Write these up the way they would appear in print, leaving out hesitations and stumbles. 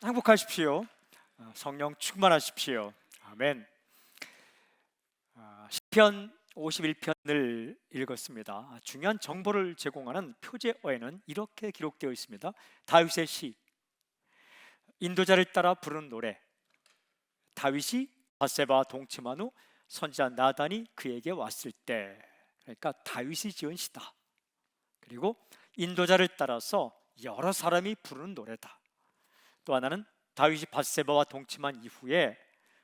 행복하십시오. 성령 충만하십시오. 아멘. 시편 51편을 읽었습니다. 중요한 정보를 제공하는 표제어에는 이렇게 기록되어 있습니다. 다윗의 시, 인도자를 따라 부르는 노래. 다윗이 밧세바와 동침한 후 선지자 나단이 그에게 왔을 때, 그러니까 다윗이 지은 시다. 그리고 인도자를 따라서 여러 사람이 부르는 노래다. 또 하나는 다윗이 밧세바와 동침한 이후에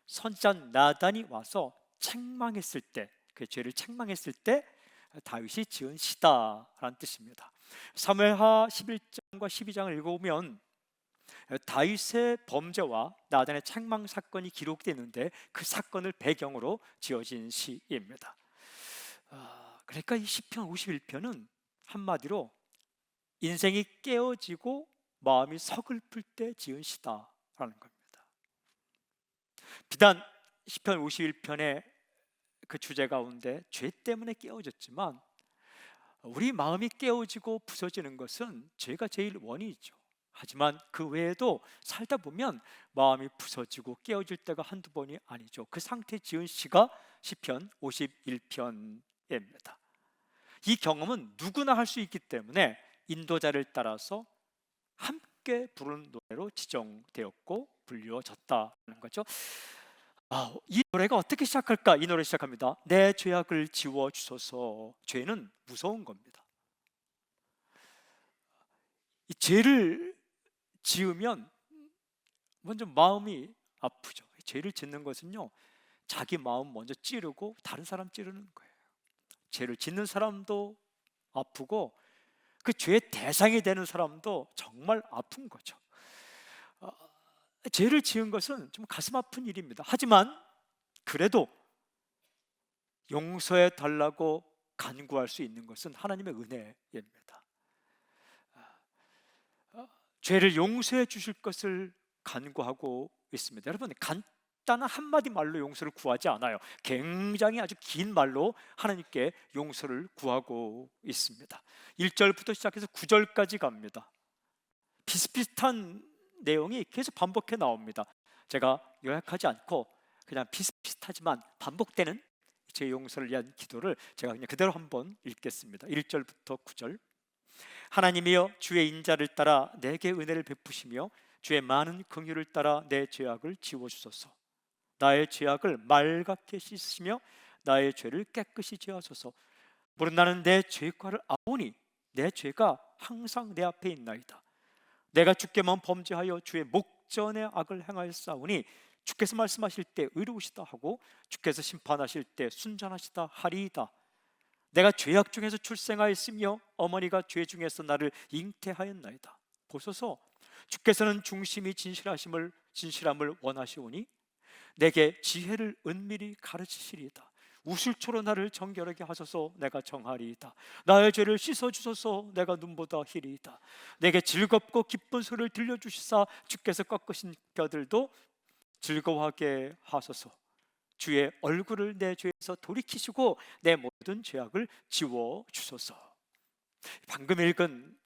선지자 나단이 와서 책망했을 때, 그 죄를 책망했을 때 다윗이 지은 시다라는 뜻입니다. 사무엘하 11장과 12장을 읽어보면 다윗의 범죄와 나단의 책망 사건이 기록되어 있는데 그 사건을 배경으로 지어진 시입니다. 그러니까 이 시편 51편은 한마디로 인생이 깨어지고 마음이 서글플 때 지은 시다라는 겁니다. 비단 시편 51편의 그 주제 가운데 죄 때문에 깨어졌지만 우리 마음이 깨어지고 부서지는 것은 죄가 제일 원인이죠. 하지만 그 외에도 살다 보면 마음이 부서지고 깨어질 때가 한두 번이 아니죠. 그 상태에 지은 시가 시편 51편입니다. 이 경험은 누구나 할 수 있기 때문에 인도자를 따라서 함께 부르는 노래로 지정되었고 불려졌다는 거죠. 이 노래가 어떻게 시작할까? 이 노래 시작합니다. 내 죄악을 지워주소서. 죄는 무서운 겁니다. 이 죄를 지으면 먼저 마음이 아프죠. 죄를 짓는 것은요, 자기 마음 먼저 찌르고 다른 사람 찌르는 거예요. 죄를 짓는 사람도 아프고 그 죄의 대상이 되는 사람도 정말 아픈 거죠. 죄를 지은 것은 좀 가슴 아픈 일입니다. 하지만 그래도 용서해 달라고 간구할 수 있는 것은 하나님의 은혜입니다. 죄를 용서해 주실 것을 간구하고 있습니다. 여러분, 간단한 한마디 말로 용서를 구하지 않아요. 굉장히 아주 긴 말로 하나님께 용서를 구하고 있습니다. 1절부터 시작해서 9절까지 갑니다. 비슷비슷한 내용이 계속 반복해 나옵니다. 제가 요약하지 않고 그냥 비슷비슷하지만 반복되는 제 용서를 위한 기도를 제가 그냥 그대로 한번 읽겠습니다. 1절부터 9절. 하나님이여, 주의 인자를 따라 내게 은혜를 베푸시며 주의 많은 긍휼을 따라 내 죄악을 지워주소서. 나의 죄악을 맑게 씻으시며 나의 죄를 깨끗이 제하소서. 물은 나는 내 죄과를 아오니 내 죄가 항상 내 앞에 있나이다. 내가 주께만 범죄하여 주의 목전에 악을 행하였사오니 주께서 말씀하실 때 의로우시다 하고 주께서 심판하실 때 순전하시다 하리이다. 내가 죄악 중에서 출생하였으며 어머니가 죄 중에서 나를 잉태하였나이다. 보소서, 주께서는 중심이 진실함을 원하시오니 내게 지혜를 은밀히 가르치시리이다. 우슬초로 나를 정결하게 하소서. 내가 정하리이다. 나의 죄를 씻어주소서. 내가 눈보다 희리이다. 내게 즐겁고 기쁜 소리를 들려주시사 주께서 꺾으신 뼈들도 즐거워하게 하소서. 주의 얼굴을 내 죄에서 돌이키시고 내 모든 죄악을 지워주소서. 방금 읽은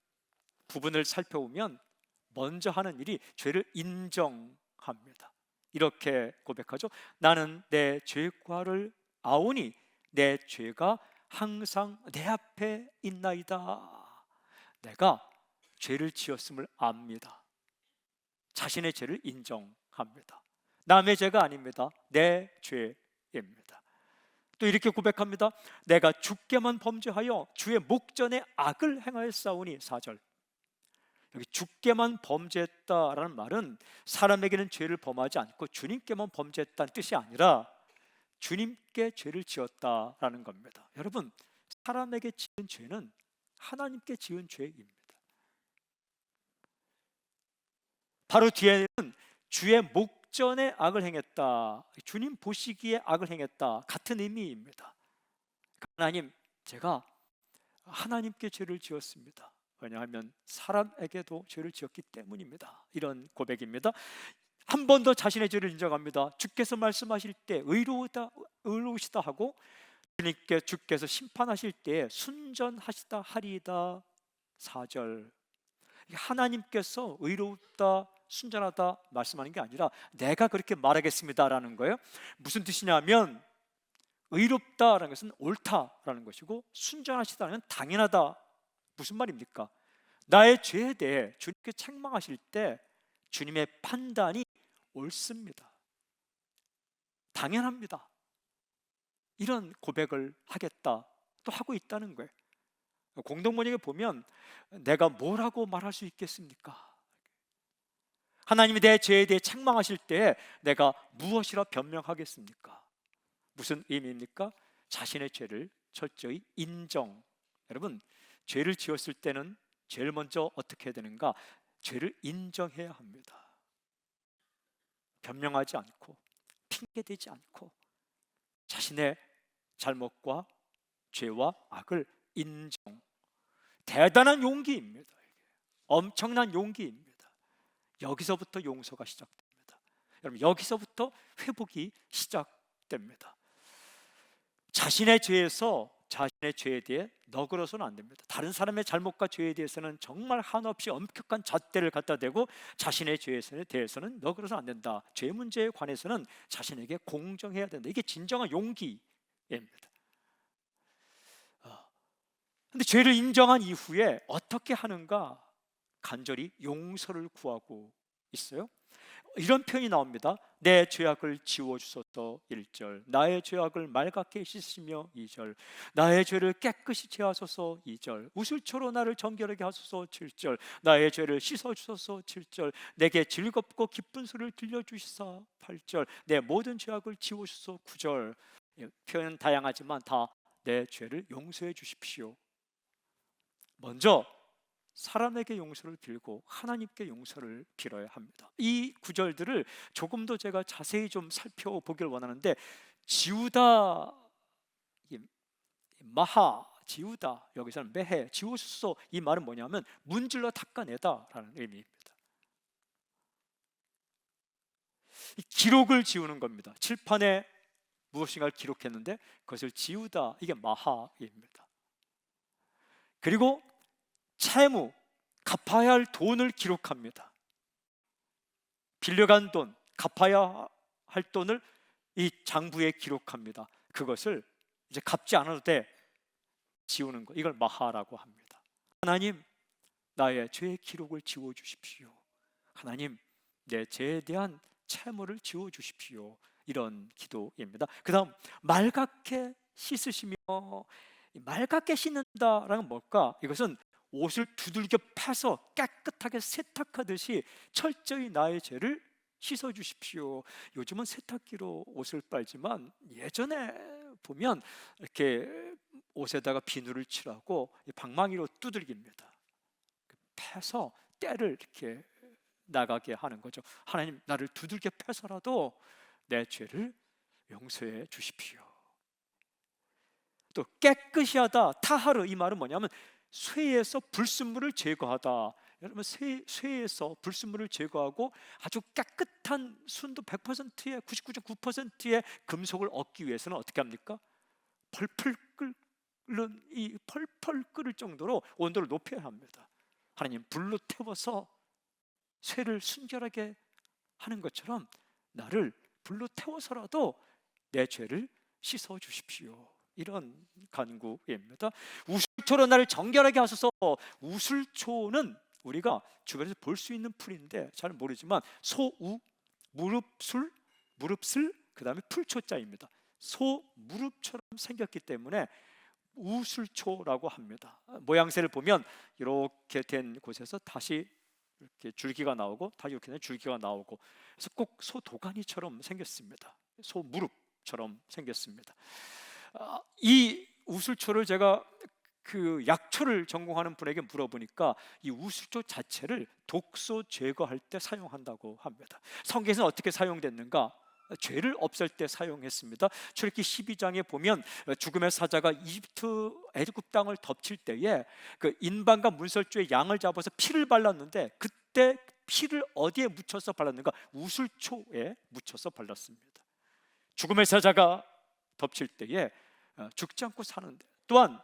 부분을 살펴보면 먼저 하는 일이 죄를 인정합니다. 이렇게 고백하죠. 나는 내 죄과를 아오니 내 죄가 항상 내 앞에 있나이다. 내가 죄를 지었음을 압니다. 자신의 죄를 인정합니다. 남의 죄가 아닙니다. 내 죄입니다. 또 이렇게 고백합니다. 내가 주께만 범죄하여 주의 목전에 악을 행하였사오니. 4절. 여기 주께만 범죄했다라는 말은 사람에게는 죄를 범하지 않고 주님께만 범죄했다는 뜻이 아니라 주님께 죄를 지었다라는 겁니다. 여러분, 사람에게 지은 죄는 하나님께 지은 죄입니다. 바로 뒤에는 주의 목전에 악을 행했다, 주님 보시기에 악을 행했다, 같은 의미입니다. 하나님, 제가 하나님께 죄를 지었습니다. 왜냐하면 사람에게도 죄를 지었기 때문입니다. 이런 고백입니다. 한 번 더 자신의 죄를 인정합니다. 주께서 말씀하실 때 의로우시다 하고 주께서 심판하실 때 순전하시다 하리이다. 4절. 하나님께서 의롭다 순전하다 말씀하는 게 아니라 내가 그렇게 말하겠습니다라는 거예요. 무슨 뜻이냐면 의롭다라는 것은 옳다라는 것이고 순전하시다는 건 당연하다. 무슨 말입니까? 나의 죄에 대해 주님께 책망하실 때 주님의 판단이 옳습니다. 당연합니다. 이런 고백을 하겠다, 또 하고 있다는 거예요. 공동번역에 보면 내가 뭐라고 말할 수 있겠습니까? 하나님이 내 죄에 대해 책망하실 때 내가 무엇이라 변명하겠습니까? 무슨 의미입니까? 자신의 죄를 철저히 인정. 여러분, 죄를 지었을 때는 제일 먼저 어떻게 해야 되는가? 죄를 인정해야 합니다. 변명하지 않고 핑계대지 않고 자신의 잘못과 죄와 악을 인정. 대단한 용기입니다. 엄청난 용기입니다. 여기서부터 용서가 시작됩니다. 여러분, 여기서부터 회복이 시작됩니다. 자신의 죄에서 자신의 죄에 대해 너그러서는 안 됩니다. 다른 사람의 잘못과 죄에 대해서는 정말 한없이 엄격한 잣대를 갖다 대고 자신의 죄에 대해서는 너그러서는 안 된다. 죄 문제에 관해서는 자신에게 공정해야 된다. 이게 진정한 용기입니다. 근데 죄를 인정한 이후에 어떻게 하는가? 간절히 용서를 구하고 있어요. 이런 표현이 나옵니다. 내 죄악을 지워주소서 1절, 나의 죄악을 맑게 씻으시며 2절, 나의 죄를 깨끗이 제하소서 2절, 우슬초로 나를 정결하게 하소서 7절, 나의 죄를 씻어주소서 7절, 내게 즐겁고 기쁜 소리를 들려주시사 8절, 내 모든 죄악을 지워주소서 9절. 표현은 다양하지만 다 내 죄를 용서해 주십시오. 먼저 사람에게 용서를 빌고 하나님께 용서를 빌어야 합니다. 이 구절들을 조금 더 제가 자세히 좀 살펴보길 원하는데, 지우다, 마하, 지우다, 여기서는 매해, 지우소서, 이 말은 뭐냐면 문질러 닦아내다라는 의미입니다. 이 기록을 지우는 겁니다. 칠판에 무엇인가를 기록했는데 그것을 지우다, 이게 마하입니다. 그리고 채무, 갚아야 할 돈을 기록합니다. 빌려간 돈, 갚아야 할 돈을 이 장부에 기록합니다. 그것을 이제 갚지 않아도 돼, 지우는 거, 이걸 마하라고 합니다. 하나님, 나의 죄의 기록을 지워주십시오. 하나님, 내 죄에 대한 채무를 지워주십시오. 이런 기도입니다. 그 다음, 맑게 씻으시며. 맑게 씻는다라는 건 뭘까? 이것은 옷을 두들겨 패서 깨끗하게 세탁하듯이 철저히 나의 죄를 씻어주십시오. 요즘은 세탁기로 옷을 빨지만 예전에 보면 이렇게 옷에다가 비누를 칠하고 방망이로 두들깁니다. 패서 때를 이렇게 나가게 하는 거죠. 하나님, 나를 두들겨 패서라도 내 죄를 용서해 주십시오. 또 깨끗이 하다, 타하르, 이 말은 뭐냐면 쇠에서 불순물을 제거하다. 여러분, 쇠에서 불순물을 제거하고 아주 깨끗한 순도 100%의 99.9%의 금속을 얻기 위해서는 어떻게 합니까? 펄펄 끓는, 이 펄펄 끓을 정도로 온도를 높여야 합니다. 하나님, 불로 태워서 쇠를 순결하게 하는 것처럼 나를 불로 태워서라도 내 죄를 씻어 주십시오. 이런 간구입니다. 우슬초로 나를 정결하게 하소서. 우슬초는 우리가 주변에서 볼 수 있는 풀인데 잘 모르지만 소우, 무릎술, 무릎슬, 그 다음에 풀초자입니다. 소 무릎처럼 생겼기 때문에 우슬초라고 합니다. 모양새를 보면 이렇게 된 곳에서 다시 이렇게 줄기가 나오고, 다시 이렇게 된 줄기가 나오고, 그래서 꼭 소 도가니처럼 생겼습니다. 소 무릎처럼 생겼습니다. 이 우슬초를 제가 그 약초를 전공하는 분에게 물어보니까 이 우슬초 자체를 독소 제거할 때 사용한다고 합니다. 성경에서는 어떻게 사용됐는가? 죄를 없앨 때 사용했습니다. 출애굽기 12장에 보면 죽음의 사자가 이집트 애굽 땅을 덮칠 때에 그 인방과 문설주의 양을 잡아서 피를 발랐는데, 그때 피를 어디에 묻혀서 발랐는가? 우슬초에 묻혀서 발랐습니다. 죽음의 사자가 덮칠 때에 죽지 않고 사는데, 또한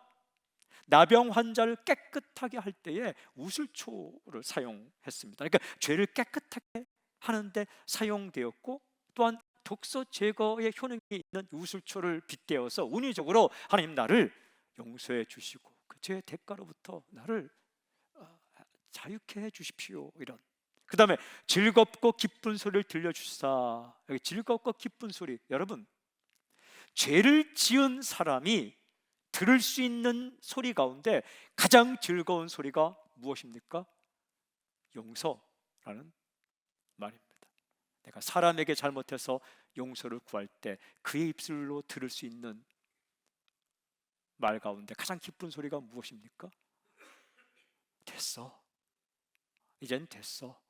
나병 환자를 깨끗하게 할 때에 우슬초를 사용했습니다. 그러니까 죄를 깨끗하게 하는데 사용되었고, 또한 독소 제거의 효능이 있는 우슬초를 빗대어서 운이적으로 하나님 나를 용서해 주시고 그 죄의 대가로부터 나를 자유케 해 주십시오. 이런. 그 다음에 즐겁고 기쁜 소리를 들려주사. 여기 즐겁고 기쁜 소리, 여러분, 죄를 지은 사람이 들을 수 있는 소리 가운데 가장 즐거운 소리가 무엇입니까? 용서라는 말입니다. 내가 사람에게 잘못해서 용서를 구할 때 그의 입술로 들을 수 있는 말 가운데 가장 기쁜 소리가 무엇입니까? 됐어, 이젠 됐어,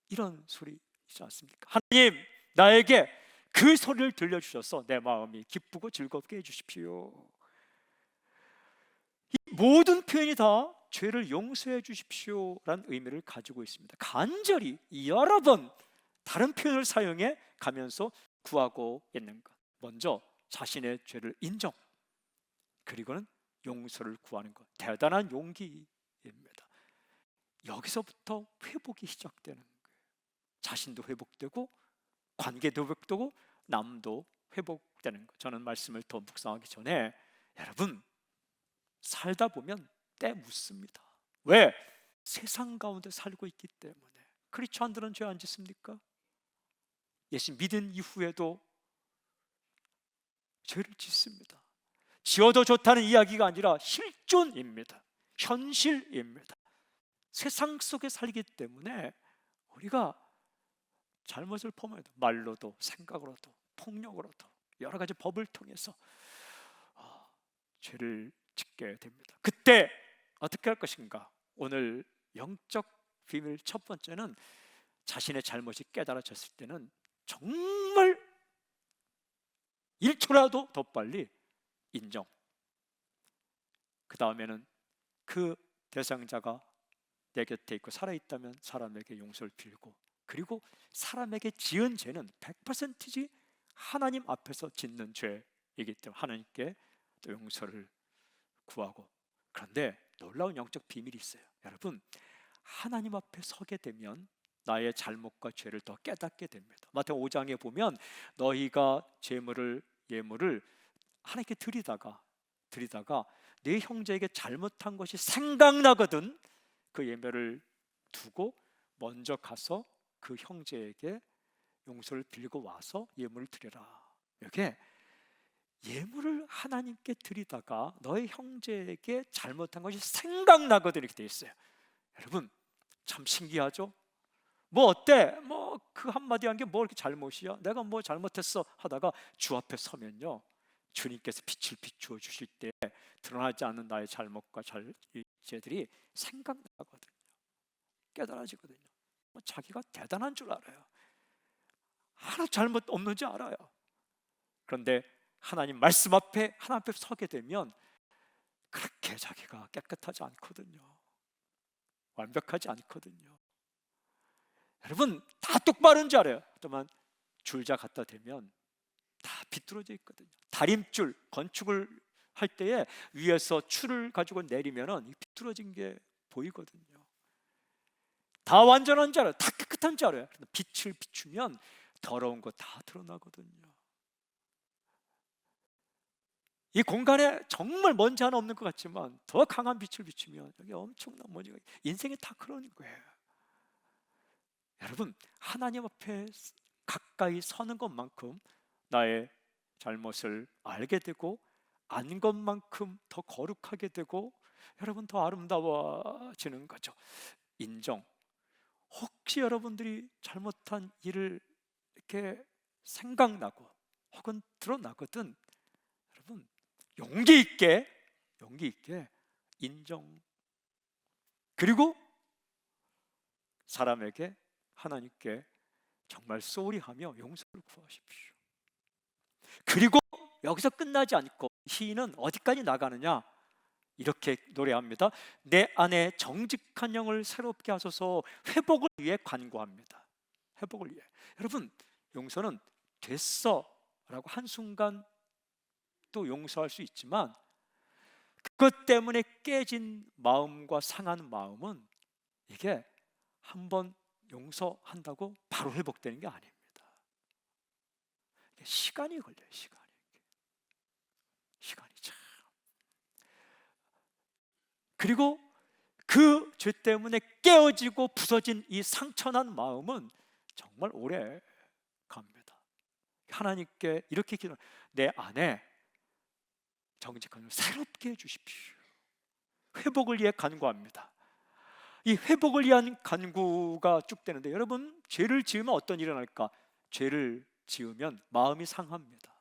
이런 소리이지 않습니까? 하나님, 나에게 그 소리를 들려주셔서 내 마음이 기쁘고 즐겁게 해주십시오. 이 모든 표현이 다 죄를 용서해 주십시오라는 의미를 가지고 있습니다. 간절히 여러 번 다른 표현을 사용해 가면서 구하고 있는 것. 먼저 자신의 죄를 인정, 그리고는 용서를 구하는 것. 대단한 용기입니다. 여기서부터 회복이 시작되는 거예요. 자신도 회복되고 관계도 회복되고 남도 회복되는 것. 저는 말씀을 더 묵상하기 전에 여러분, 살다 보면 때 묻습니다. 왜? 세상 가운데 살고 있기 때문에. 크리스찬들은 죄 안 짓습니까? 예수 믿은 이후에도 죄를 짓습니다. 지어도 좋다는 이야기가 아니라 실존입니다. 현실입니다. 세상 속에 살기 때문에 우리가 잘못을 범해도 말로도 생각으로도 폭력으로도 여러 가지 법을 통해서 죄를 짓게 됩니다. 그때 어떻게 할 것인가? 오늘 영적 비밀 첫 번째는 자신의 잘못이 깨달아졌을 때는 정말 1초라도 더 빨리 인정. 그 다음에는 그 대상자가 내 곁에 있고 살아있다면 사람에게 용서를 빌고, 그리고 사람에게 지은 죄는 100%지 하나님 앞에서 짓는 죄이기 때문에 하나님께 또 용서를 구하고. 그런데 놀라운 영적 비밀이 있어요. 여러분, 하나님 앞에 서게 되면 나의 잘못과 죄를 더 깨닫게 됩니다. 마태복음 5장에 보면 너희가 예물을 하나님께 드리다가 내 형제에게 잘못한 것이 생각나거든 그 예물을 두고 먼저 가서 그 형제에게 용서를 빌고 와서 예물을 드려라. 이게 예물을 하나님께 드리다가 너의 형제에게 잘못한 것이 생각나거든 이렇게 돼 있어요. 여러분, 참 신기하죠? 뭐 어때? 뭐 그 한마디 한 게 뭐 이렇게 잘못이야? 내가 뭐 잘못했어? 하다가 주 앞에 서면요, 주님께서 빛을 비추어 주실 때 드러나지 않는 나의 잘못과 죄들이 생각나거든요. 깨달아지거든요. 자기가 대단한 줄 알아요. 하나 잘못 없는지 알아요. 그런데 하나님 말씀 앞에 하나님 앞에 서게 되면 그렇게 자기가 깨끗하지 않거든요. 완벽하지 않거든요. 여러분, 다 똑바른 줄 알아요. 하지만 줄자 갖다 대면 다 비뚤어져 있거든요. 다림줄 건축을 할 때에 위에서 줄을 가지고 내리면은 비뚤어진 게 보이거든요. 다 완전한 줄 알아요. 다 깨끗한 줄 알아요. 빛을 비추면 더러운 거 다 드러나거든요. 이 공간에 정말 먼지 하나 없는 것 같지만 더 강한 빛을 비추면 여기 엄청난 먼지가, 인생이 다 그런 거예요. 여러분, 하나님 앞에 가까이 서는 것만큼 나의 잘못을 알게 되고 안 것만큼 더 거룩하게 되고 여러분 더 아름다워지는 거죠. 인정. 혹시 여러분들이 잘못한 일을 이렇게 생각나고 혹은 드러나거든, 여러분 용기 있게 인정, 그리고 사람에게 하나님께 정말 쏘리하며 용서를 구하십시오. 그리고 여기서 끝나지 않고 시인은 어디까지 나가느냐? 이렇게 노래합니다. 내 안에 정직한 영을 새롭게 하소서. 회복을 위해 간구합니다. 회복을 위해. 여러분, 용서는 됐어 라고 한순간 또 용서할 수 있지만 그것 때문에 깨진 마음과 상한 마음은 이게 한번 용서한다고 바로 회복되는 게 아닙니다. 시간이 걸려요. 시간이 참. 그리고 그 죄 때문에 깨어지고 부서진 이 상처난 마음은 정말 오래 갑니다. 하나님께 이렇게 기도, 내 안에 정직한 을 새롭게 해주십시오. 회복을 위해 간구합니다. 이 회복을 위한 간구가 쭉 되는데, 여러분, 죄를 지으면 어떤 일이 일어날까? 죄를 지으면 마음이 상합니다.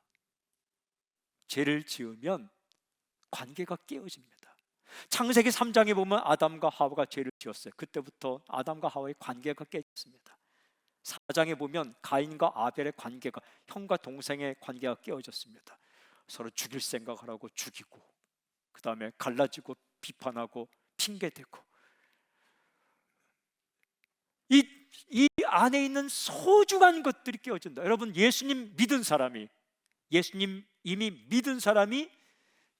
죄를 지으면 관계가 깨어집니다. 창세기 3장에 보면 아담과 하와가 죄를 지었어요. 그때부터 아담과 하와의 관계가 깨졌습니다. 4장에 보면 가인과 아벨의 관계가, 형과 동생의 관계가 깨어졌습니다. 서로 죽일 생각을 하고 죽이고, 그 다음에 갈라지고 비판하고 핑계대고, 이 안에 있는 소중한 것들이 깨어진다. 여러분, 예수님 이미 믿은 사람이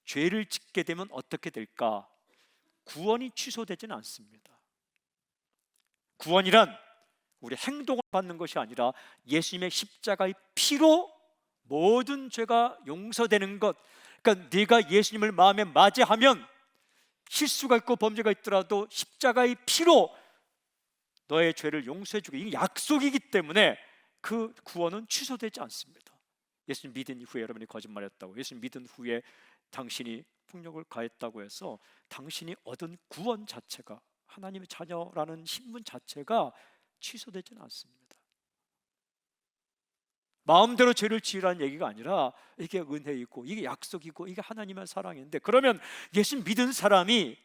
죄를 짓게 되면 어떻게 될까? 구원이 취소되지는 않습니다. 구원이란 우리 행동을 받는 것이 아니라 예수님의 십자가의 피로 모든 죄가 용서되는 것. 그러니까 네가 예수님을 마음에 맞이하면, 실수가 있고 범죄가 있더라도 십자가의 피로 너의 죄를 용서해 주고, 이게 약속이기 때문에 그 구원은 취소되지 않습니다. 예수님 믿은 후에 여러분이 거짓말했다고, 예수님 믿은 후에 당신이 폭력을 가했다고 해서 당신이 얻은 구원 자체가, 하나님의 자녀라는 신분 자체가 취소되지는 않습니다. 마음대로 죄를 지으라는 얘기가 아니라 이게 은혜이고 이게 약속이고 이게 하나님의 사랑인데, 그러면 예수 믿은 사람이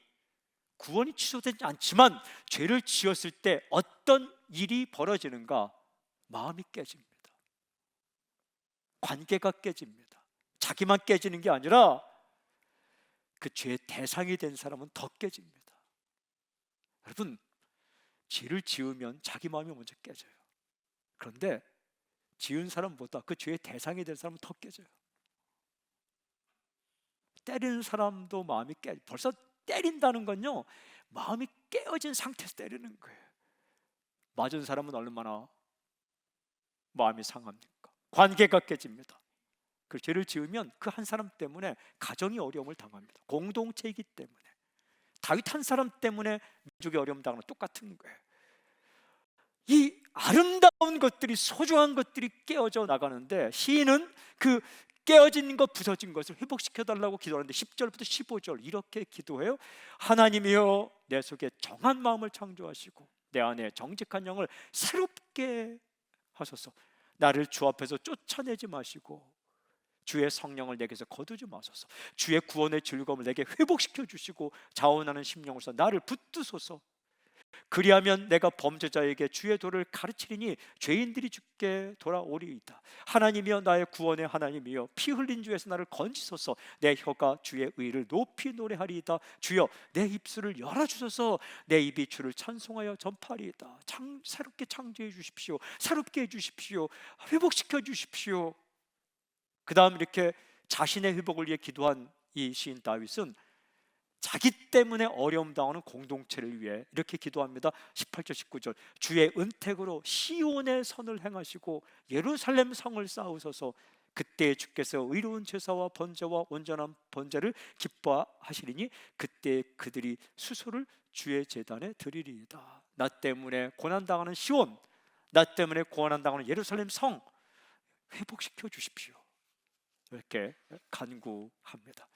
구원이 취소되지 않지만 죄를 지었을 때 어떤 일이 벌어지는가? 마음이 깨집니다. 관계가 깨집니다. 자기만 깨지는 게 아니라 그 죄의 대상이 된 사람은 더 깨집니다. 여러분, 죄를 지으면 자기 마음이 먼저 깨져요. 그런데 지은 사람보다 그 죄의 대상이 된 사람은 더 깨져요. 때리는 사람도 마음이 벌써 때린다는 건요, 마음이 깨어진 상태에서 때리는 거예요. 맞은 사람은 얼마나 마음이 상합니까? 관계가 깨집니다. 그 죄를 지으면 그 한 사람 때문에 가정이 어려움을 당합니다. 공동체이기 때문에. 다윗 한 사람 때문에 민족이 어려움 당하는 똑같은 거예요. 이 아름다운 것들이, 소중한 것들이 깨어져 나가는데, 시인은 그 깨어진 것, 부서진 것을 회복시켜달라고 기도하는데 10절부터 15절 이렇게 기도해요. 하나님이여, 내 속에 정한 마음을 창조하시고 내 안에 정직한 영을 새롭게 하소서. 나를 주 앞에서 쫓아내지 마시고 주의 성령을 내게서 거두지 마소서. 주의 구원의 즐거움을 내게 회복시켜 주시고 자원하는 심령으로서 나를 붙드소서. 그리하면 내가 범죄자에게 주의 도를 가르치리니 죄인들이 주께 돌아오리이다. 하나님이여, 나의 구원의 하나님이여, 피 흘린 주에서 나를 건지소서. 내 혀가 주의 의를 높이 노래하리이다. 주여, 내 입술을 열어주소서. 내 입이 주를 찬송하여 전파리이다. 새롭게 창조해 주십시오. 새롭게 해 주십시오. 회복시켜 주십시오. 그 다음 이렇게 자신의 회복을 위해 기도한 이 시인 다윗은 자기 때문에 어려움 당하는 공동체를 위해 이렇게 기도합니다. 18절 19절. 주의 은택으로 시온의 선을 행하시고 예루살렘 성을 쌓으소서. 그때 주께서 의로운 제사와 번제와 온전한 번제를 기뻐하시리니 그때 그들이 수소를 주의 제단에 드리리이다. 나 때문에 고난당하는 시온, 나 때문에 고난당하는 예루살렘 성 회복시켜 주십시오. 이렇게 간구합니다.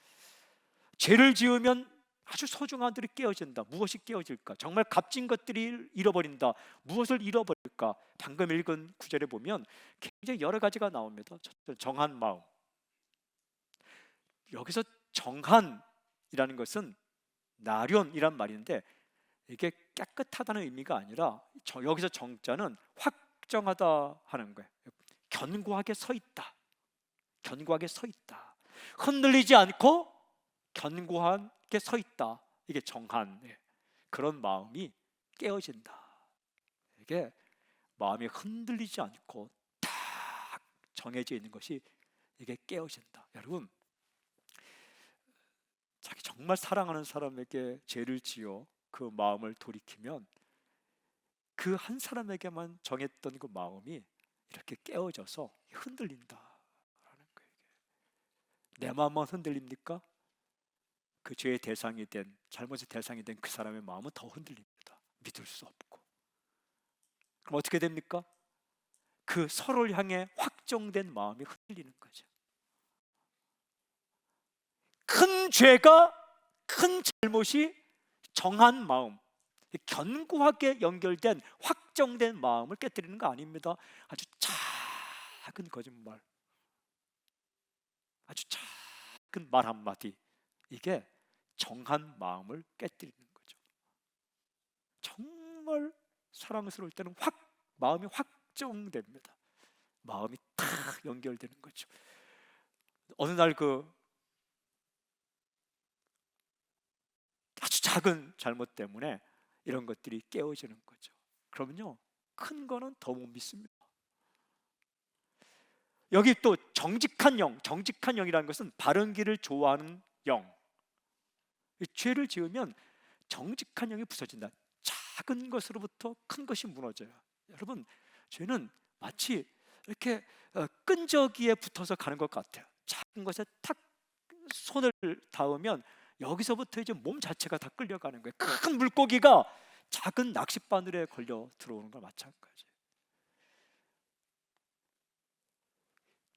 죄를 지으면 아주 소중한 것들이 깨어진다. 무엇이 깨어질까? 정말 값진 것들이 잃어버린다. 무엇을 잃어버릴까? 방금 읽은 구절에 보면 굉장히 여러 가지가 나옵니다. 정한 마음. 여기서 정한이라는 것은 나련이란 말인데, 이게 깨끗하다는 의미가 아니라 여기서 정자는 확정하다 하는 거예요. 견고하게 서 있다. 견고하게 서 있다. 흔들리지 않고 견고하게 서 있다. 이게 정한, 그런 마음이 깨어진다. 이게 마음이 흔들리지 않고 딱 정해져 있는 것이 이게 깨어진다. 여러분, 자기 정말 사랑하는 사람에게 죄를 지어 그 마음을 돌이키면 그 한 사람에게만 정했던 그 마음이 이렇게 깨어져서 흔들린다라는 거예요. 내 마음만 흔들립니까? 그 죄의 대상이 된, 잘못의 대상이 된 그 사람의 마음은 더 흔들립니다. 믿을 수 없고. 그럼 어떻게 됩니까? 그 서로를 향해 확정된 마음이 흔들리는 거죠. 큰 죄가, 큰 잘못이 정한 마음, 견고하게 연결된 확정된 마음을 깨뜨리는 거 아닙니다. 아주 작은 거짓말, 아주 작은 말 한마디, 이게 정한 마음을 깨뜨리는 거죠. 정말 사랑스러울 때는 마음이 확정됩니다. 마음이 탁 연결되는 거죠. 어느 날 아주 작은 잘못 때문에 이런 것들이 깨어지는 거죠. 그러면요, 큰 거는 더 못 믿습니다. 여기 또 정직한 영이라는 것은 바른 길을 좋아하는 영. 죄를 지으면 정직한 영이 부서진다. 작은 것으로부터 큰 것이 무너져요. 여러분, 죄는 마치 이렇게 끈적이에 붙어서 가는 것 같아요. 작은 것에 탁 손을 닿으면 여기서부터 이제 몸 자체가 다 끌려가는 거예요. 큰 물고기가 작은 낚싯바늘에 걸려 들어오는 거 마찬가지.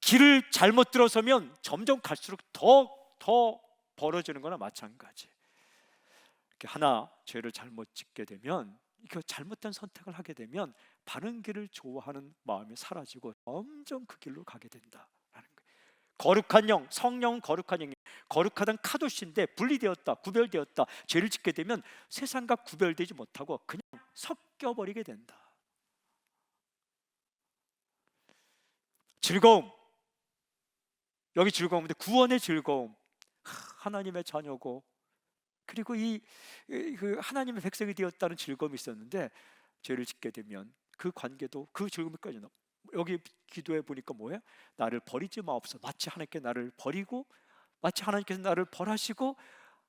길을 잘못 들어서면 점점 갈수록 더 벌어지는 거나 마찬가지. 이렇게 하나 죄를 잘못 짓게 되면, 그 잘못된 선택을 하게 되면 바른 길을 좋아하는 마음이 사라지고 점점 그 길로 가게 된다라는 거예요. 거룩한 영, 성령 거룩한 영이 거룩하던 카도시인데 분리되었다, 구별되었다. 죄를 짓게 되면 세상과 구별되지 못하고 그냥 섞여버리게 된다. 즐거움, 여기 즐거움인데 구원의 즐거움, 하나님의 자녀고 그리고 그 하나님의 백성이 되었다는 즐거움이 있었는데 죄를 짓게 되면 그 관계도, 그 즐거움까지 여기 기도해 보니까 뭐예요? 나를 버리지 마옵소서. 마치 하나님께 나를 버리고, 마치 하나님께서 나를 벌하시고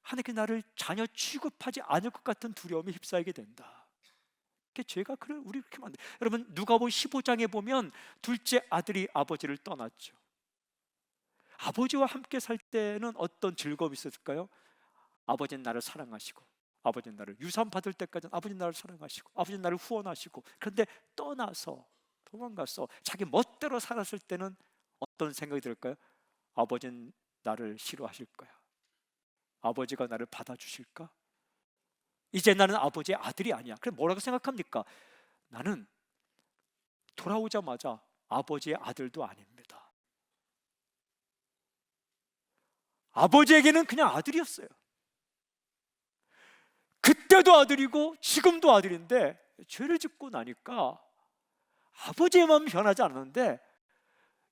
하나님께 나를 자녀 취급하지 않을 것 같은 두려움에 휩싸이게 된다. 죄가 우리 그렇게 만들. 여러분, 누가복음 15장에 보면 둘째 아들이 아버지를 떠났죠. 아버지와 함께 살 때는 어떤 즐거움이 있었을까요? 아버지는 나를 사랑하시고, 아버지는 나를 유산 받을 때까지는 아버지는 나를 사랑하시고, 아버지는 나를 후원하시고. 그런데 떠나서 도망가서 자기 멋대로 살았을 때는 어떤 생각이 들까요? 아버지는 나를 싫어하실 거야. 아버지가 나를 받아주실까? 이제 나는 아버지의 아들이 아니야. 그럼 뭐라고 생각합니까? 나는 돌아오자마자 아버지의 아들도 아닙니다. 아버지에게는 그냥 아들이었어요. 그때도 아들이고 지금도 아들인데 죄를 짓고 나니까 아버지의 마음이 변하지 않았는데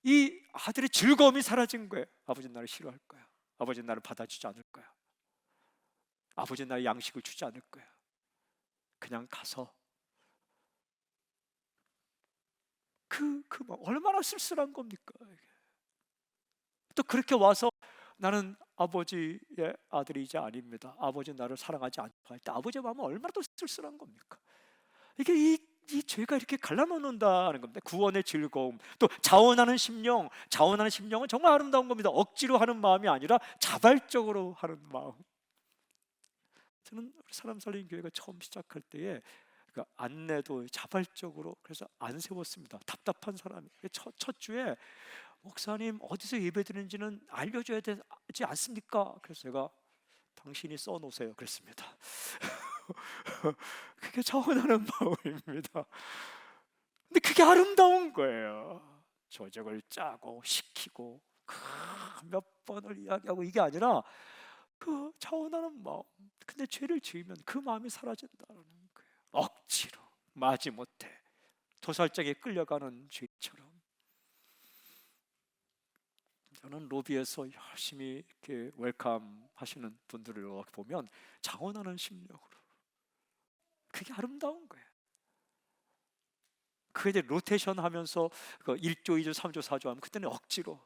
이 아들의 즐거움이 사라진 거예요. 아버지는 나를 싫어할 거야. 아버지는 나를 받아주지 않을 거야. 아버지는 나의 양식을 주지 않을 거야. 그냥 가서 얼마나 쓸쓸한 겁니까? 또 그렇게 와서 나는 아버지의 아들이 이제 아닙니다. 아버지는 나를 사랑하지 않고 할 때 아버지의 마음은 얼마나 더 쓸쓸한 겁니까? 이게 이 죄가 이렇게 갈라놓는다는 겁니다. 구원의 즐거움, 또 자원하는 심령은 정말 아름다운 겁니다. 억지로 하는 마음이 아니라 자발적으로 하는 마음. 저는 사람 살리는 교회가 처음 시작할 때에 그 안내도 자발적으로 그래서 안 세웠습니다. 답답한 사람이 첫 주에 목사님 어디서 예배드리는지는 알려줘야 되지 않습니까? 그래서 제가 당신이 써놓으세요 그랬습니다. 그게 자원하는 마음입니다. 근데 그게 아름다운 거예요. 조적을 짜고 시키고 몇 번을 이야기하고 이게 아니라 그 자원하는 마음. 근데 죄를 지으면 그 마음이 사라진다는 거예요. 억지로 마지못해 도살장에 끌려가는 죄처럼. 저는 로비에서 열심히 이렇게 웰컴 하시는 분들을 보면 자원하는 심령으로, 그게 아름다운 거예요. 그게 이제 로테이션 하면서 1조, 2조, 3조, 4조 하면 그때는 억지로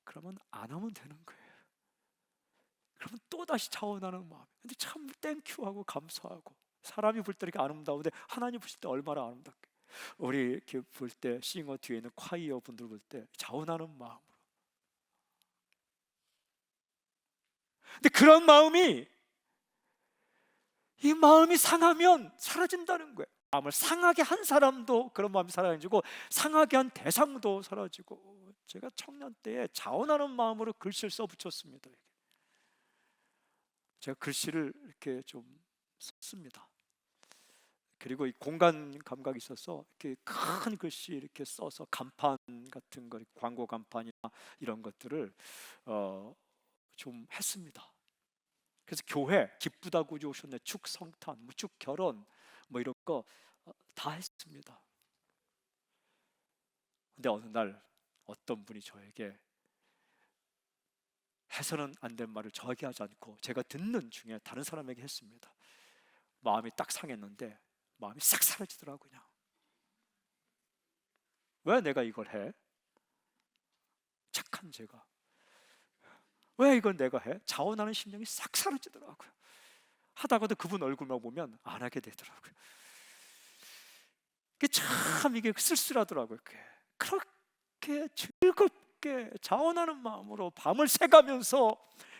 그러면 안 하면 되는 거예요. 여러분 또다시 자원하는 마음. 근데 참 땡큐하고 감사하고, 사람이 볼 때 이렇게 아름다운데 하나님 보실 때 얼마나 아름답게. 우리 이렇게 볼 때 싱어 뒤에 있는 콰이어 분들 볼 때 자원하는 마음으로. 근데 그런 마음이, 이 마음이 상하면 사라진다는 거예요. 마음을 상하게 한 사람도 그런 마음이 사라지고, 상하게 한 대상도 사라지고. 제가 청년 때에 자원하는 마음으로 글씨를 써붙였습니다. 제가 글씨를 이렇게 좀 썼습니다. 그리고 이 공간 감각이 있어서 이렇게 큰 글씨 이렇게 써서 간판 같은 거, 광고 간판이나 이런 것들을 좀 했습니다. 그래서 교회 기쁘다 구주 오셨네, 축 성탄, 뭐 축 결혼, 뭐 이런 거 다 했습니다. 근데 어느 날 어떤 분이 저에게 해서는 안 된 말을 저에게 하지 않고 제가 듣는 중에 다른 사람에게 했습니다. 마음이 딱 상했는데 마음이 싹 사라지더라고요. 그냥. 왜 내가 이걸 해? 착한 제가 왜 이걸 내가 해? 자원하는 심령이 싹 사라지더라고요. 하다가도 그분 얼굴만 보면 안 하게 되더라고요. 이게 쓸쓸하더라고요. 그렇게 즐겁게 자원하는 마음으로 밤을 새가면서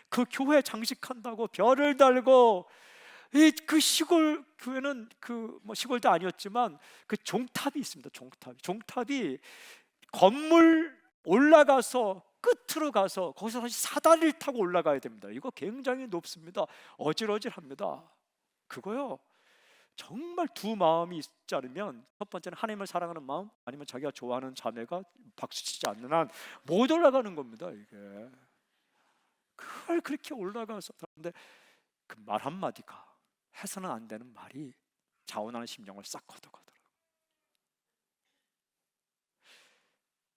그 교회 장식한다고 별을 달고, 그 시골 교회는 뭐 시골도 아니었지만 그 종탑이 있습니다. 종탑이 건물 올라가서 끝으로 가서 거기서 다시 사다리를 타고 올라가야 됩니다. 이거 굉장히 높습니다. 어질어질합니다. 그거요, 정말 두 마음이 있지 않으면, 첫 번째는 하나님을 사랑하는 마음, 아니면 자기가 좋아하는 자매가 박수치지 않는 한 못 올라가는 겁니다. 이게 그걸 그렇게 올라가서 하는데, 그 말 한마디가, 해서는 안 되는 말이 자원하는 심령을 싹 걷어가더라고요.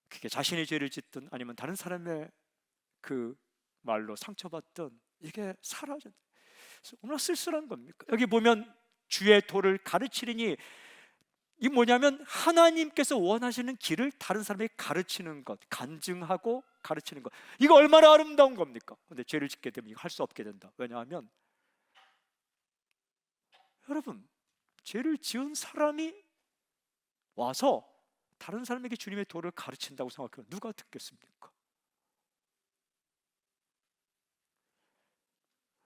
그게 자신의 죄를 짓든 아니면 다른 사람의 그 말로 상처받든 이게 사라져. 얼마나 쓸쓸한 겁니까? 여기 보면 주의 도를 가르치리니, 이 뭐냐면 하나님께서 원하시는 길을 다른 사람에게 가르치는 것, 간증하고 가르치는 것. 이거 얼마나 아름다운 겁니까? 근데 죄를 짓게 되면 이거 할 수 없게 된다. 왜냐하면 여러분, 죄를 지은 사람이 와서 다른 사람에게 주님의 도를 가르친다고 생각하면 누가 듣겠습니까?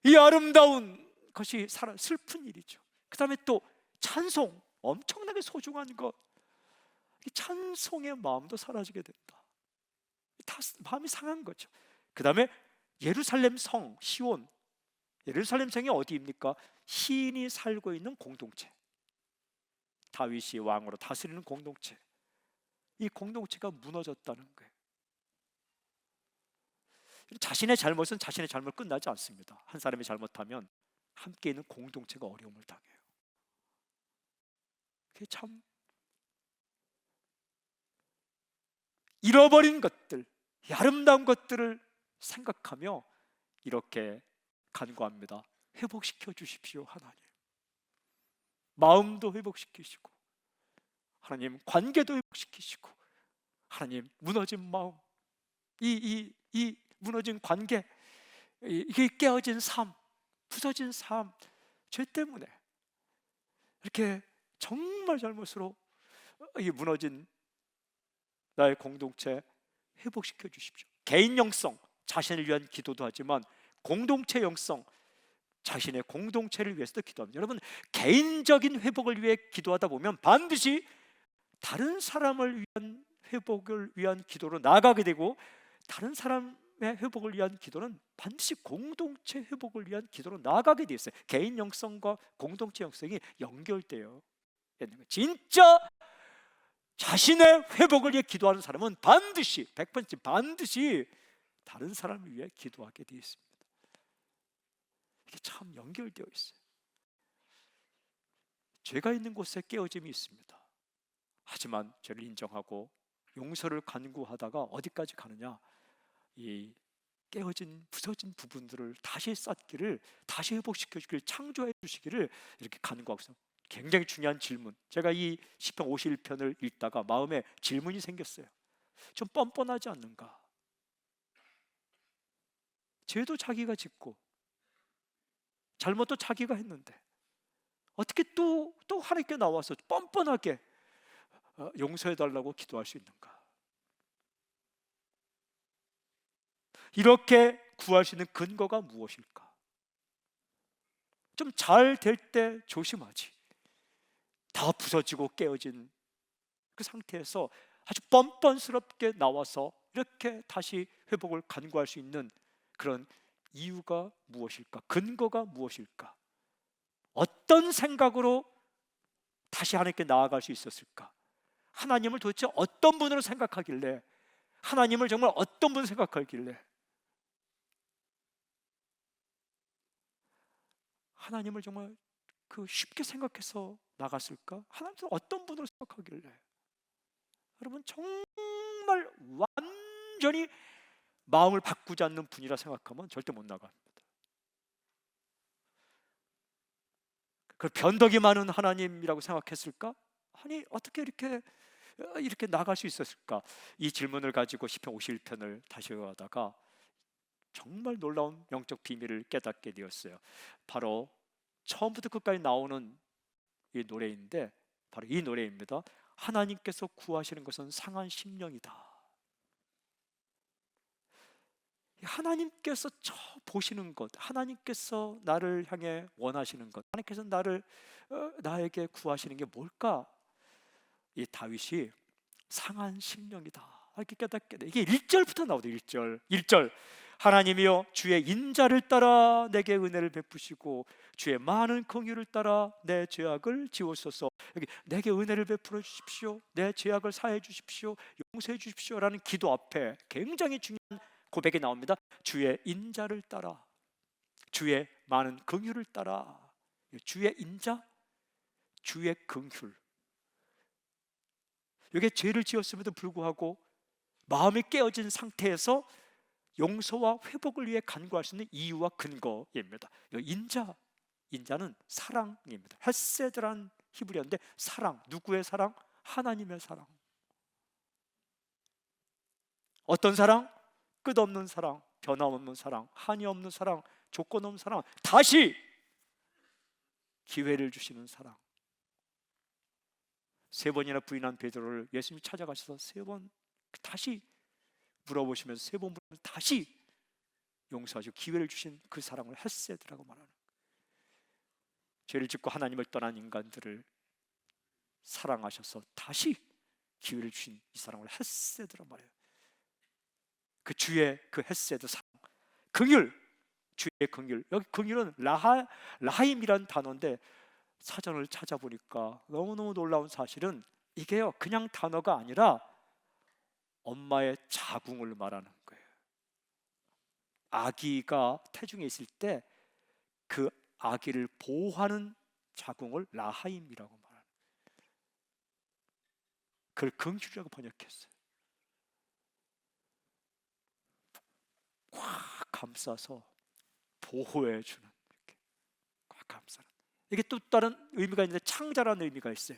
이 아름다운 것이 슬픈 일이죠. 그 다음에 또 찬송, 엄청나게 소중한 것, 이 찬송의 마음도 사라지게 된다. 다 마음이 상한 거죠. 그 다음에 예루살렘 성, 시온, 예루살렘 성이 어디입니까? 시인이 살고 있는 공동체, 다윗이 왕으로 다스리는 공동체, 이 공동체가 무너졌다는 거예요. 자신의 잘못은 자신의 잘못 끝나지 않습니다. 한 사람이 잘못하면 함께 있는 공동체가 어려움을 당해요. 그게 참, 잃어버린 것들, 아름다운 것들을 생각하며 이렇게 간구합니다. 회복시켜 주십시오, 하나님. 마음도 회복시키시고, 하나님 관계도 회복시키시고, 하나님 무너진 마음, 이 무너진 관계, 이게 깨어진 삶, 부서진 삶, 죄 때문에 이렇게 정말 잘못으로 이 무너진 나의 공동체 회복시켜 주십시오. 개인 영성, 자신을 위한 기도도 하지만 공동체 영성, 자신의 공동체를 위해서도 기도합니다. 여러분, 개인적인 회복을 위해 기도하다 보면 반드시 다른 사람을 위한 회복을 위한 기도로 나아가게 되고, 다른 사람의 회복을 위한 기도는 반드시 공동체 회복을 위한 기도로 나아가게 돼 있어요. 개인 영성과 공동체 영성이 연결돼요. 진짜 자신의 회복을 위해 기도하는 사람은 반드시 100% 반드시 다른 사람을 위해 기도하게 되어 있습니다. 이게 참 연결되어 있어요. 죄가 있는 곳에 깨어짐이 있습니다. 하지만 죄를 인정하고 용서를 간구하다가 어디까지 가느냐, 이 깨어진 부서진 부분들을 다시 쌓기를, 다시 회복시켜 주기를, 창조해 주시기를 이렇게 간구하고 있어요. 굉장히 중요한 질문. 제가 이 시편 51편을 읽다가 마음에 질문이 생겼어요. 좀 뻔뻔하지 않는가? 죄도 자기가 짓고 잘못도 자기가 했는데 어떻게 또 하나님께 나와서 뻔뻔하게 용서해달라고 기도할 수 있는가? 이렇게 구할 수 있는 근거가 무엇일까? 좀 잘 될 때 조심하지. 다 부서지고 깨어진 그 상태에서 아주 뻔뻔스럽게 나와서 이렇게 다시 회복을 간구할 수 있는 그런 이유가 무엇일까? 근거가 무엇일까? 어떤 생각으로 다시 하나님께 나아갈 수 있었을까? 하나님을 도대체 어떤 분으로 생각하길래, 하나님을 정말 어떤 분으로 생각하길래 하나님을 정말 쉽게 생각해서 나갔을까? 하나님은 어떤 분으로 생각하길래? 여러분, 정말 완전히 마음을 바꾸지 않는 분이라 생각하면 절대 못 나갑니다. 그 변덕이 많은 하나님이라고 생각했을까? 아니, 어떻게 이렇게 나갈 수 있었을까? 이 질문을 가지고 시편 51편을 다시 읽어가다가 정말 놀라운 영적 비밀을 깨닫게 되었어요. 바로 처음부터 끝까지 나오는 이 노래인데, 바로 이 노래입니다. 하나님께서 구하시는 것은 상한 심령이다. 하나님께서 보시는 것, 하나님께서 나를 향해 원하시는 것, 하나님께서 나에게 구하시는 게 뭘까? 이 다윗이 상한 심령이다 이렇게 깨닫게 돼. 이게 1절부터 나오죠. 1절 하나님이여 주의 인자를 따라 내게 은혜를 베푸시고 주의 많은 긍휼을 따라 내 죄악을 지우소서. 여기 내게 은혜를 베풀어 주십시오, 내 죄악을 사해 주십시오, 용서해 주십시오라는 기도 앞에 굉장히 중요한 고백이 나옵니다. 주의 인자를 따라, 주의 많은 긍휼을 따라. 주의 인자, 주의 긍휼. 이게 죄를 지었음에도 불구하고 마음이 깨어진 상태에서 용서와 회복을 위해 간구할 수 있는 이유와 근거입니다. 인자는 사랑입니다. 헤세드란 히브리어인데 사랑, 누구의 사랑? 하나님의 사랑. 어떤 사랑? 끝없는 사랑, 변함없는 사랑, 한이 없는 사랑, 조건 없는 사랑, 다시 기회를 주시는 사랑. 3번이나 부인한 베드로를 예수님이 찾아가셔서 3번 다시 물어보시면서 3번 물어보면서 다시 용서하시고 기회를 주신 그 사랑을 헤세드라고 말하는 거예요. 죄를 짓고 하나님을 떠난 인간들을 사랑하셔서 다시 기회를 주신 이 사랑을 헤세드라고 말해요. 그 주의 그 헤세드 사랑, 긍휼, 주의 긍휼. 여기 긍휼은 라하임이라는 단어인데 사전을 찾아보니까 너무너무 놀라운 사실은 이게요, 그냥 단어가 아니라 엄마의 자궁을 말하는 거예요. 아기가 태중에 있을 때 그 아기를 보호하는 자궁을 라하임이라고 말하는 거예요. 그걸 긍휼이라고 번역했어요. 꽉 감싸서 보호해주는, 이렇게 꽉 감싸는. 이게 또 다른 의미가 있는데 창자라는 의미가 있어요.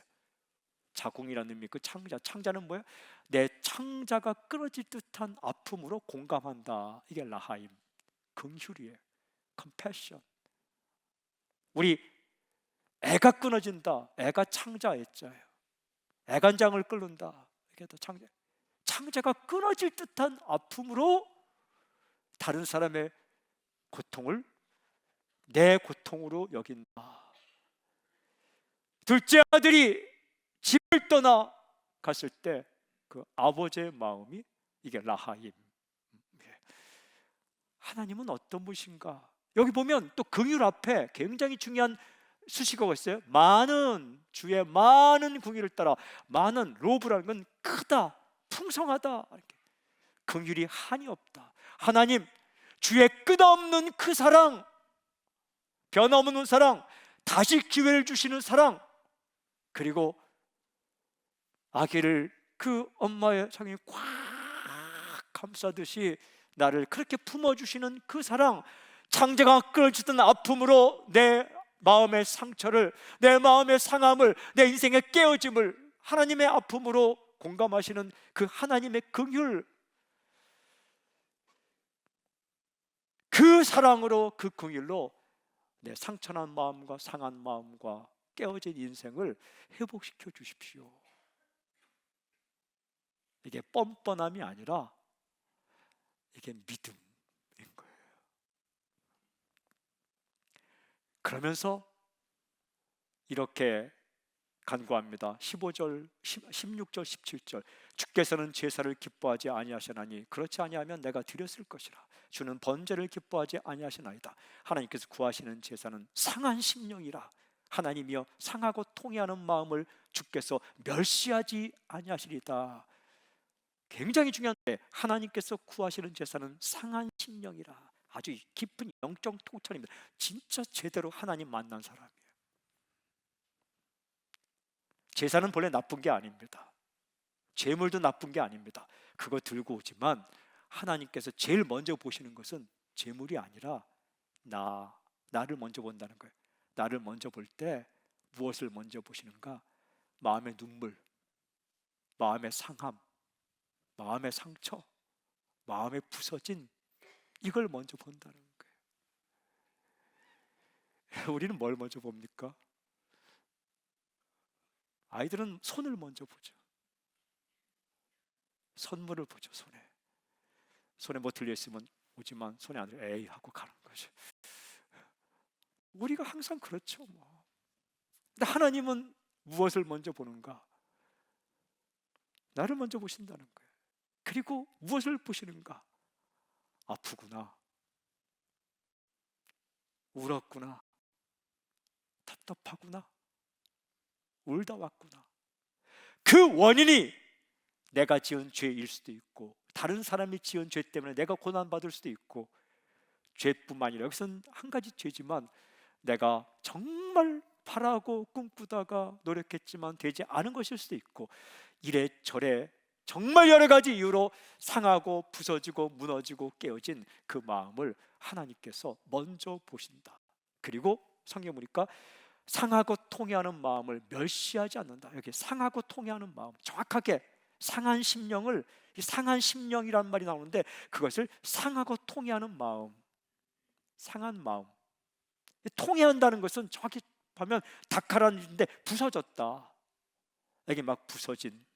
자궁이라는 의미, 그 창자는 뭐예요? 내 창자가 끊어질 듯한 아픔으로 공감한다. 이게 라하임, 긍휼이에요. 컴패션. 우리 애가 끊어진다. 애가 창자였잖아요. 애간장을 끓는다. 이게 또 창자가 끊어질 듯한 아픔으로 다른 사람의 고통을 내 고통으로 여긴다. 둘째 아들이 집을 떠나 갔을 때 그 아버지의 마음이 이게 라하임. 하나님은 어떤 분이신가? 여기 보면 또 긍휼 앞에 굉장히 중요한 수식어가 있어요. 주의 많은 긍휼을 따라. 많은, 로브라는 건 크다, 풍성하다. 이렇게. 긍휼이 한이 없다. 하나님, 주의 끝없는 그 사랑, 변함없는 사랑, 다시 기회를 주시는 사랑, 그리고 아기를 그 엄마의 자궁이 꽉 감싸듯이 나를 그렇게 품어주시는 그 사랑, 창자가 끊어지던 아픔으로 내 마음의 상처를, 내 마음의 상함을, 내 인생의 깨어짐을 하나님의 아픔으로 공감하시는 그 하나님의 긍휼, 그 사랑으로, 그 긍휼로 내 상처난 마음과 상한 마음과 깨어진 인생을 회복시켜 주십시오. 이게 뻔뻔함이 아니라 이게 믿음인 거예요. 그러면서 이렇게 간구합니다. 15절, 16절, 17절. 주께서는 제사를 기뻐하지 아니하시나니 그렇지 아니하면 내가 드렸을 것이라. 주는 번제를 기뻐하지 아니하시나이다. 하나님께서 구하시는 제사는 상한 심령이라. 하나님이여 상하고 통회하는 마음을 주께서 멸시하지 아니하시리다. 굉장히 중요한데, 하나님께서 구하시는 제사는 상한 심령이라. 아주 깊은 영적 통찰입니다. 진짜 제대로 하나님 만난 사람이에요. 제사는 본래 나쁜 게 아닙니다. 재물도 나쁜 게 아닙니다. 그거 들고 오지만 하나님께서 제일 먼저 보시는 것은 재물이 아니라 나를 먼저 본다는 거예요. 나를 먼저 볼 때 무엇을 먼저 보시는가? 마음의 눈물, 마음의 상함, 마음의 상처, 마음의 부서진, 이걸 먼저 본다는 거예요. 우리는 뭘 먼저 봅니까? 아이들은 손을 먼저 보죠. 선물을 보죠. 손에 뭐 들려있으면 오지만 손에 안 들려 에이 하고 가는 거죠. 우리가 항상 그렇죠 뭐. 근데 하나님은 무엇을 먼저 보는가? 나를 먼저 보신다는 거예요. 그리고 무엇을 보시는가? 아프구나, 울었구나, 답답하구나, 울다 왔구나. 그 원인이 내가 지은 죄일 수도 있고, 다른 사람이 지은 죄 때문에 내가 고난받을 수도 있고, 죄뿐만 아니라 여기서는 한 가지 죄지만 내가 정말 바라고 꿈꾸다가 노력했지만 되지 않은 것일 수도 있고, 이래저래 정말 여러 가지 이유로 상하고 부서지고 무너지고 깨어진 그 마음을 하나님께서 먼저 보신다. 그리고 성경 보니까 상하고 통회하는 마음을 멸시하지 않는다. 여기 상하고 통회하는 마음, 정확하게 상한 심령을, 이 상한 심령이란 말이 나오는데 그것을 상하고 통회하는 마음, 상한 마음. 통회한다는 것은 정확히 보면 닥하라는 일인데 부서졌다. 여기 막 부서진,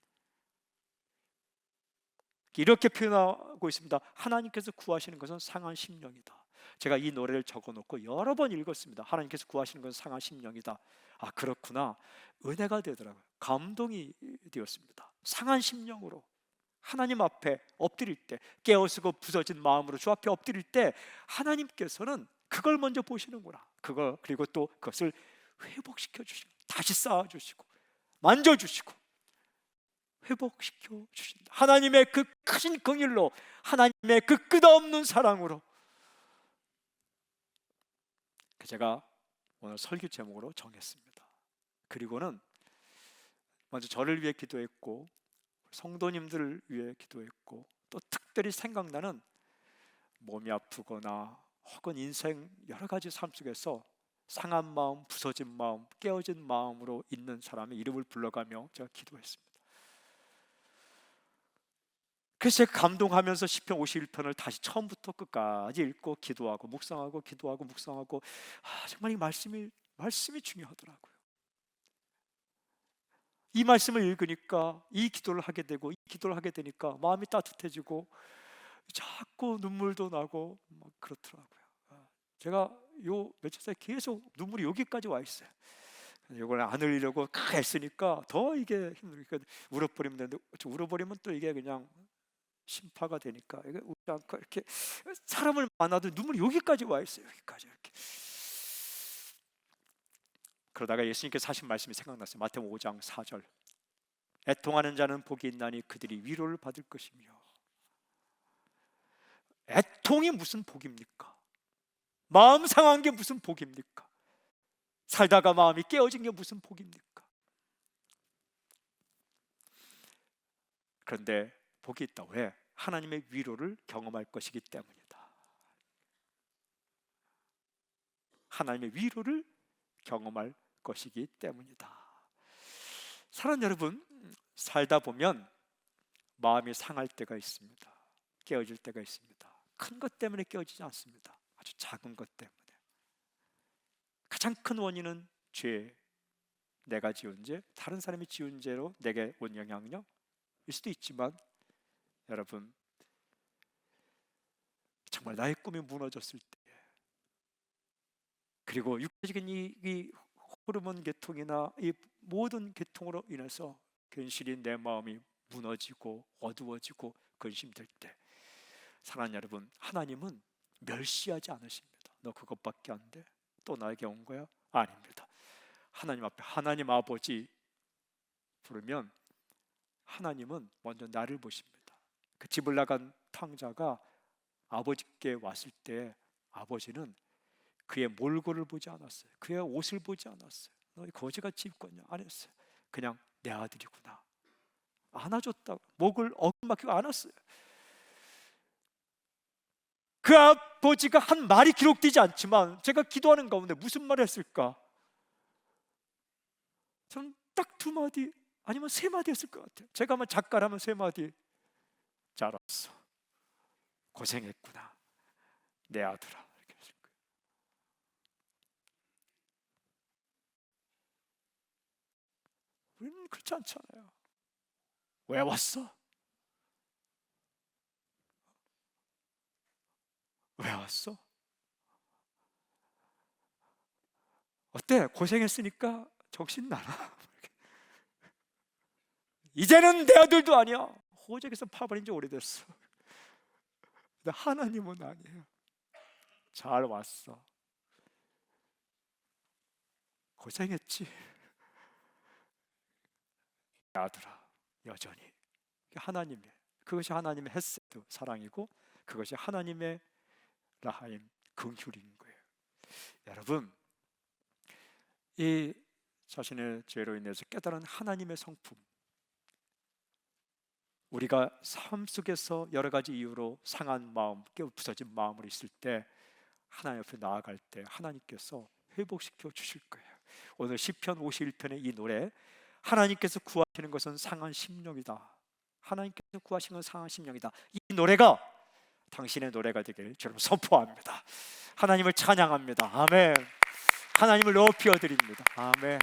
이렇게 표현하고 있습니다. 하나님께서 구하시는 것은 상한 심령이다. 제가 이 노래를 적어놓고 여러 번 읽었습니다. 하나님께서 구하시는 것은 상한 심령이다. 아, 그렇구나. 은혜가 되더라고요. 감동이 되었습니다. 상한 심령으로 하나님 앞에 엎드릴 때, 깨어쓰고 부서진 마음으로 주 앞에 엎드릴 때 하나님께서는 그걸 먼저 보시는구나. 그리고 또 그것을 회복시켜 주시고, 다시 쌓아 주시고, 만져 주시고, 회복시켜 주신다. 하나님의 그 크신 긍휼로, 하나님의 그 끝없는 사랑으로. 제가 오늘 설교 제목으로 정했습니다. 그리고는 먼저 저를 위해 기도했고, 성도님들을 위해 기도했고, 또 특별히 생각나는 몸이 아프거나 혹은 인생 여러 가지 삶 속에서 상한 마음, 부서진 마음, 깨어진 마음으로 있는 사람의 이름을 불러가며 제가 기도했습니다. 그래서 제가 감동하면서 시편 51편을 다시 처음부터 끝까지 읽고 기도하고 묵상하고 기도하고 묵상하고, 정말 이 말씀이 중요하더라고요. 이 말씀을 읽으니까 이 기도를 하게 되고, 이 기도를 하게 되니까 마음이 따뜻해지고 자꾸 눈물도 나고 막 그렇더라고요. 제가 요 며칠 사이 계속 눈물이 여기까지 와 있어요. 이걸 안 흘리려고 애쓰니까 더 이게 힘들니까 울어버리면 되는데, 울어버리면 또 이게 그냥 심파가 되니까 이게 웃지 않고 이렇게 사람을 만나도 눈물이 여기까지 와 있어요. 여기까지 이렇게. 그러다가 예수님께서 하신 말씀이 생각났어요. 마태복음 5장 4절. 애통하는 자는 복이 있나니 그들이 위로를 받을 것이며. 애통이 무슨 복입니까? 마음 상한 게 무슨 복입니까? 살다가 마음이 깨어진 게 무슨 복입니까? 그런데 복이 있다. 왜? 하나님의 위로를 경험할 것이기 때문이다. 하나님의 위로를 경험할 것이기 때문이다. 사랑하는 여러분, 살다 보면 마음이 상할 때가 있습니다. 깨어질 때가 있습니다. 큰 것 때문에 깨어지지 않습니다. 아주 작은 것 때문에. 가장 큰 원인은 죄, 내가 지은 죄, 다른 사람이 지은 죄로 내게 온 영향력일 수도 있지만, 여러분, 정말 나의 꿈이 무너졌을 때, 그리고 육체적인 이 호르몬 계통이나 이 모든 계통으로 인해서 괜시리 내 마음이 무너지고 어두워지고 근심될 때, 사랑하는 여러분, 하나님은 멸시하지 않으십니다. 너 그것밖에 안 돼? 또 나에게 온 거야? 아닙니다. 하나님 앞에 하나님 아버지 부르면 하나님은 먼저 나를 보십니다. 그 집을 나간 탕자가 아버지께 왔을 때 아버지는 그의 몰골을 보지 않았어요. 그의 옷을 보지 않았어요. 너 거지같이 입고 왔냐? 안 했어요. 그냥 내 아들이구나, 안아줬다고, 목을 어긋맞히고 안았어요. 그 아버지가 한 말이 기록되지 않지만 제가 기도하는 가운데 무슨 말을 했을까? 저는 딱 2마디 아니면 3마디 했을 것 같아요. 제가 한번 작가라면 3마디. 잘 왔어, 고생했구나, 내 아들아, 이렇게 했을 거예요. 우리는 그렇지 않잖아요. 왜 왔어? 왜 왔어? 어때? 고생했으니까 정신 나나? 이제는 내 아들도 아니야. 호적에서 파버린 지 오래됐어. 근데 하나님은 아니에요. 잘 왔어, 고생했지, 아들아. 여전히 하나님의, 그것이 하나님의 헤세드, 사랑이고, 그것이 하나님의 라하임, 긍휼인 거예요. 여러분, 이 자신의 죄로 인해서 깨달은 하나님의 성품, 우리가 삶 속에서 여러 가지 이유로 상한 마음, 부서진 마음으로 있을 때 하나님 앞에 나아갈 때 하나님께서 회복시켜 주실 거예요. 오늘 시편 51편의 이 노래, 하나님께서 구하시는 것은 상한 심령이다, 하나님께서 구하시는 것은 상한 심령이다, 이 노래가 당신의 노래가 되길 저는 선포합니다. 하나님을 찬양합니다. 아멘. 하나님을 높여 드립니다. 아멘.